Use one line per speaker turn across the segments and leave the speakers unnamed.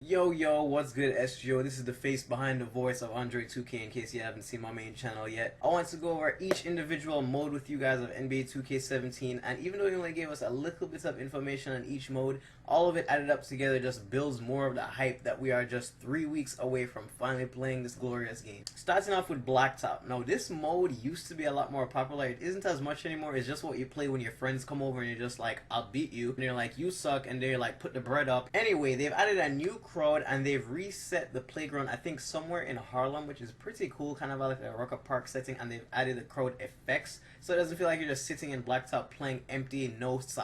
Yo, what's good, SGO? This is the face behind the voice of Andre 2K in case you haven't seen my main channel yet. I want to go over each individual mode with you guys of NBA 2K17, and even though he only gave us a little bit of information on each mode, all of it added up together just builds more of the hype that we are just 3 weeks away from finally playing this glorious game. Starting off with Blacktop. Now, this mode used to be a lot more popular. It isn't as much anymore. It's just what you play when your friends come over and you're just like, I'll beat you. And you're like, you suck, and they're like, put the bread up. Anyway, they've added a new crowd and they've reset the playground, I think somewhere in Harlem, which is pretty cool, kind of like a Rocket Park setting, and they've added the crowd effects, so it doesn't feel like you're just sitting in Blacktop playing empty,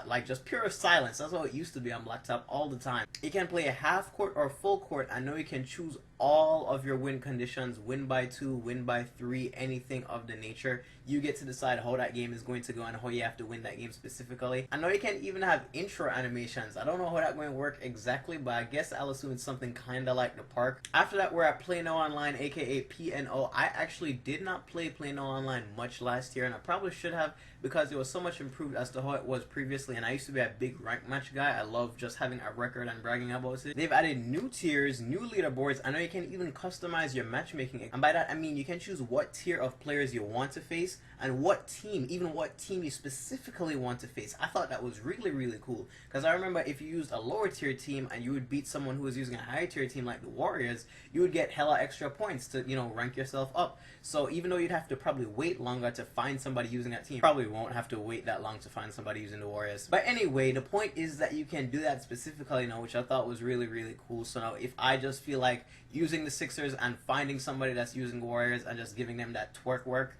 like just pure silence. That's how it used to be on Blacktop all the time. You can play a half court or full court. I know you can choose all of your win conditions, win by 2, win by 3, anything of the nature. You get to decide how that game is going to go and how you have to win that game specifically. I know you can even have intro animations. I don't know how that's going to work exactly, but I guess I'll assume it's something kind of like the park. After that, we're at Play No Online, aka PNO. I actually did not play Play No Online much last year, and I probably should have, because it was so much improved as to how it was previously, and I used to be a big rank match guy. I love just having a record and bragging about it. They've added new tiers, new leaderboards. I know you can even customize your matchmaking, and by that I mean you can choose what tier of players you want to face and what team you specifically want to face. I thought that was really cool, because I remember if you used a lower tier team and you would beat someone who was using a higher tier team like the Warriors, you would get hella extra points to, you know, rank yourself up. So even though you'd have to probably wait longer to find somebody using that team, probably won't have to wait that long to find somebody using the Warriors. But anyway, the point is that you can do that specifically now, which I thought was really cool. So now if I just feel like using the Sixers and finding somebody that's using the Warriors and just giving them that twerk work,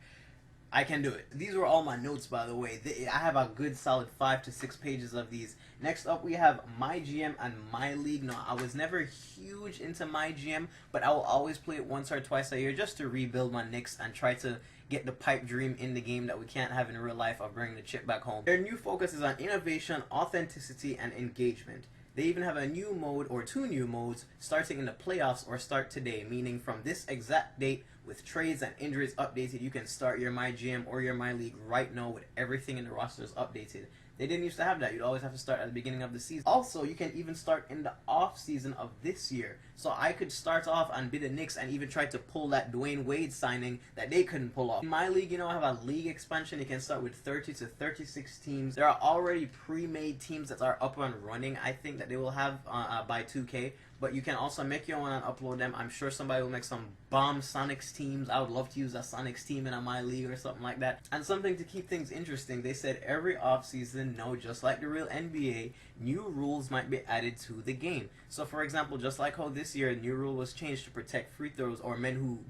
I can do it. These were all my notes, by the way. I have a good solid 5 to 6 pages of these. Next up, we have MyGM and MyLeague. Now, I was never huge into MyGM, but I will always play it once or twice a year just to rebuild my Knicks and try to get the pipe dream in the game that we can't have in real life of bringing the chip back home. Their new focus is on innovation, authenticity, and engagement. They even have a new mode or 2 new modes starting in the playoffs or start today, meaning from this exact date with trades and injuries updated, you can start your MyGM or your MyLeague right now with everything in the rosters updated. They didn't used to have that. You'd always have to start at the beginning of the season. Also, you can even start in the off season of this year. So I could start off and be the Knicks and even try to pull that Dwayne Wade signing that they couldn't pull off. In MyLeague, you know, I have a league expansion. You can start with 30 to 36 teams. There are already pre-made teams that are up and running, I think, that they will have by 2K. But you can also make your own and upload them. I'm sure somebody will make some bomb Sonics teams. I would love to use a Sonics team in a MyLeague or something like that. And something to keep things interesting, they said every offseason, no, just like the real NBA, new rules might be added to the game. So for example, just like how this year a new rule was changed to protect free throws or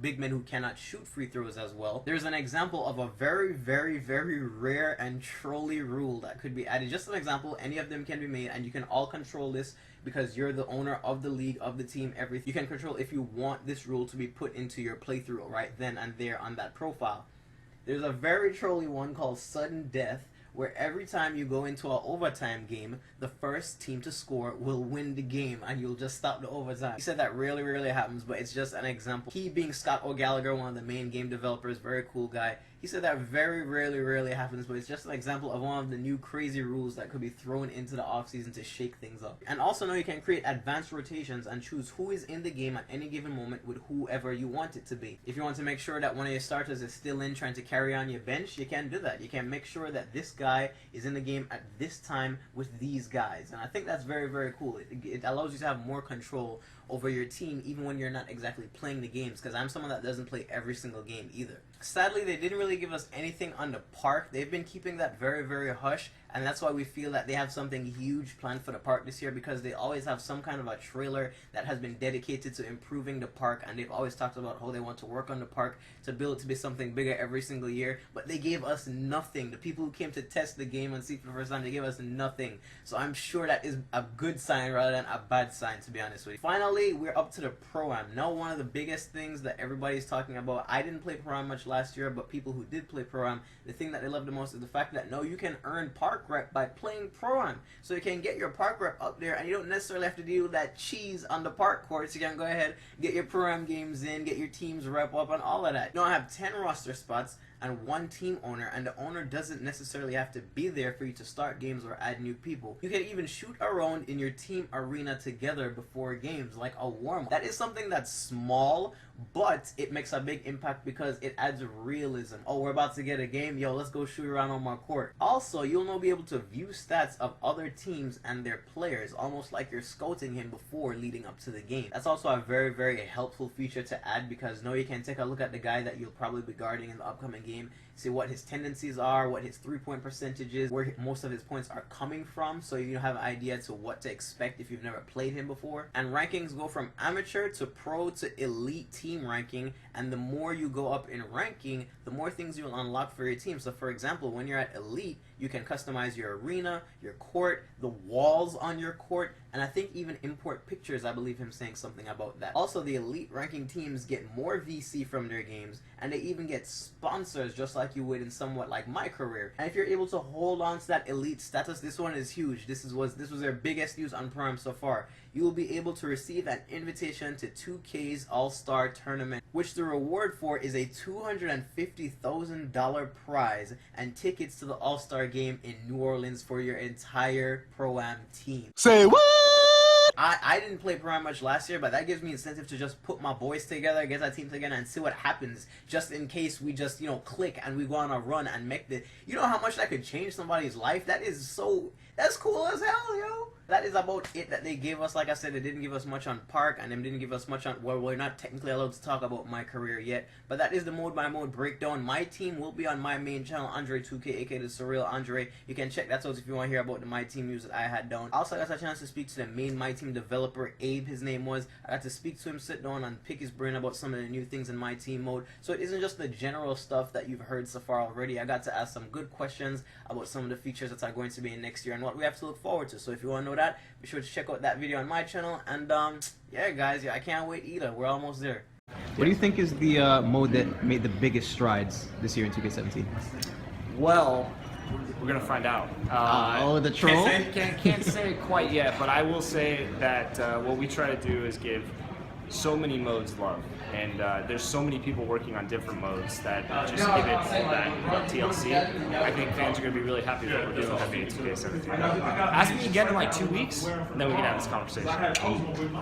big men who cannot shoot free throws as well, there's an example of a very rare and trolly rule that could be added. Just an example, any of them can be made, and you can all control this because you're the owner of the league, of the team, everything. You can control if you want this rule to be put into your playthrough right then and there on that profile. There's a very trolly one called Sudden Death, where every time you go into an overtime game, the first team to score will win the game and you'll just stop the overtime. He said that rarely happens, but it's just an example. He being Scott O'Gallagher, one of the main game developers, very cool guy. He said that very rarely happens, but it's just an example of one of the new crazy rules that could be thrown into the offseason to shake things up. And also now you can create advanced rotations and choose who is in the game at any given moment with whoever you want it to be. If you want to make sure that one of your starters is still in trying to carry on your bench, you can do that. You can make sure that this guy is in the game at this time with these guys. And I think that's very cool. It allows you to have more control over your team even when you're not exactly playing the games, because I'm someone that doesn't play every single game either. Sadly, they didn't really give us anything on the park. They've been keeping that very hush, and that's why we feel that they have something huge planned for the park this year, because they always have some kind of a trailer that has been dedicated to improving the park, and they've always talked about how they want to work on the park to build it to be something bigger every single year, but they gave us nothing. The people who came to test the game and see for the first time, they gave us nothing. So I'm sure that is a good sign rather than a bad sign, to be honest with you. Finally, we're up to the Pro-Am. Now, one of the biggest things that everybody's talking about, I didn't play Pro-Am much last year, but people who did play Pro-Am, the thing that they love the most is the fact that now you can earn park rep by playing Pro-Am. So you can get your park rep up there, and you don't necessarily have to deal with that cheese on the park courts. You can go ahead, get your Pro-Am games in, get your teams rep up, and all of that. Now I have 10 roster spots, and one team owner, and the owner doesn't necessarily have to be there for you to start games or add new people. You can even shoot around in your team arena together before games, like a warm-up. That is something that's small, but it makes a big impact because it adds realism. Oh, we're about to get a game, yo, let's go shoot around on my court. Also, you'll now be able to view stats of other teams and their players, almost like you're scouting him before leading up to the game. That's also a very helpful feature to add, because now you can take a look at the guy that you'll probably be guarding in the upcoming game, see what his tendencies are, what his 3-point percentage is, where most of his points are coming from, so you have an idea to what to expect if you've never played him before. And rankings go from amateur to pro to elite team ranking, and the more you go up in ranking, the more things you'll unlock for your team. So for example, when you're at elite, you can customize your arena, your court, the walls on your court, and I think even import pictures. I believe him saying something about that. Also, the elite ranking teams get more VC from their games, and they even get sponsors just like you would in somewhat like my career. And if you're able to hold on to that elite status, this one is huge. This was their biggest news on Prime so far. You will be able to receive an invitation to 2K's All-Star Tournament, which the reward for is a $250,000 prize and tickets to the All-Star game in New Orleans for your entire Pro-Am team.
Say what?
I didn't play Pro-Am much last year, but that gives me incentive to just put my boys together, get that team together, and see what happens, just in case we just, you know, click and we go on a run and make the... You know how much that could change somebody's life? That's cool as hell, yo! That is about it that they gave us. Like I said, they didn't give us much on Park, and they didn't give us much on... Well, we're not technically allowed to talk about my career yet, but that is the mode-by-mode breakdown. My team will be on my main channel, Andre2K, aka the Surreal Andre. You can check that out if you want to hear about the My Team news that I had done. Also, I got a chance to speak to the main My Team developer, Abe, his name was. I got to speak to him, sit down, and pick his brain about some of the new things in My Team mode. So it isn't just the general stuff that you've heard so far already. I got to ask some good questions about some of the features that are going to be in next year and what we have to look forward to. So if you want to know that, be sure to check out that video on my channel. And yeah, guys, I can't wait either. We're almost there.
What do you think is the mode that made the biggest strides this year in 2K17?
Well, we're gonna find out.
Oh, the troll?
Can't say quite yet, but I will say that what we try to do is give so many modes love, and there's so many people working on different modes that just give it that TLC. I think fans are going to be really happy with what we're doing with NBA 2K17. Ask me again in like 2 weeks, and then we can have this conversation.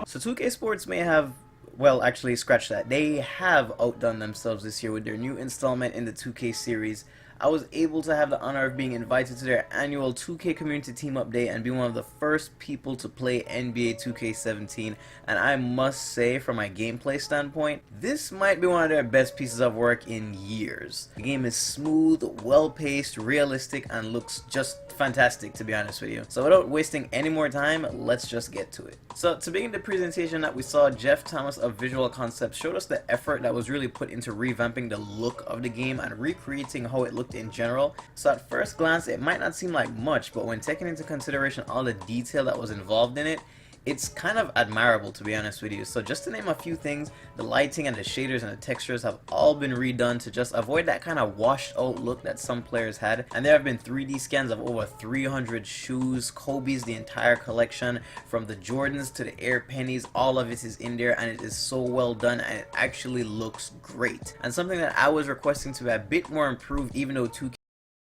So 2K Sports may have, well, actually scratch that, they have outdone themselves this year with their new installment in the 2K series. I was able to have the honor of being invited to their annual 2K community team update and be one of the first people to play NBA 2K17, and I must say, from my gameplay standpoint, this might be one of their best pieces of work in years. The game is smooth, well-paced, realistic, and looks just fantastic, to be honest with you. So without wasting any more time, let's just get to it. So to begin the presentation that we saw, Jeff Thomas of Visual Concepts showed us the effort that was really put into revamping the look of the game and recreating how it looked in general. So at first glance, it might not seem like much, but when taking into consideration all the detail that was involved in it, it's kind of admirable, to be honest with you. So just to name a few things, the lighting and the shaders and the textures have all been redone to just avoid that kind of washed out look that some players had. And there have been 3D scans of over 300 shoes, Kobe's, the entire collection, from the Jordans to the Air Pennies, all of it is in there, and it is so well done, and it actually looks great. And something that I was requesting to be a bit more improved, even though 2K